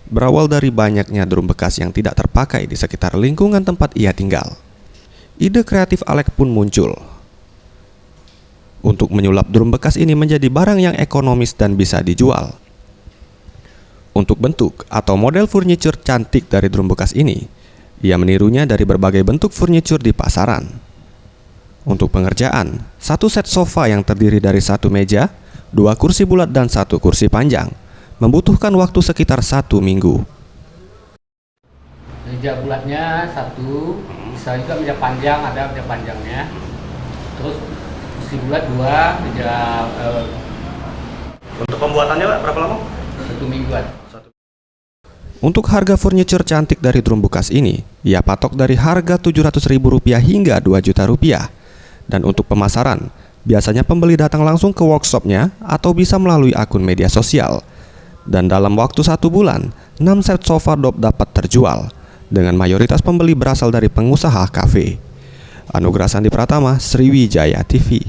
berawal dari banyaknya drum bekas yang tidak terpakai di sekitar lingkungan tempat ia tinggal. Ide kreatif Alex pun muncul untuk menyulap drum bekas ini menjadi barang yang ekonomis dan bisa dijual. Untuk bentuk atau model furniture cantik dari drum bekas ini, ia menirunya dari berbagai bentuk furniture di pasaran. Untuk pengerjaan, satu set sofa yang terdiri dari satu meja, dua kursi bulat dan satu kursi panjang membutuhkan waktu sekitar 1 minggu. Meja bulatnya satu, bisa juga meja panjang, ada meja panjangnya. Terus kursi bulat dua, meja. Untuk pembuatannya Pak, berapa lama? 1 mingguan. Untuk harga furniture cantik dari drum bekas ini, ia patok dari harga Rp700.000 hingga Rp2 juta. Dan untuk pemasaran, biasanya pembeli datang langsung ke workshopnya atau bisa melalui akun media sosial. Dan dalam waktu 1 bulan, 6 set sofa dop dapat terjual, dengan mayoritas pembeli berasal dari pengusaha kafe. Anugrah Sandi Pratama, Sriwijaya TV.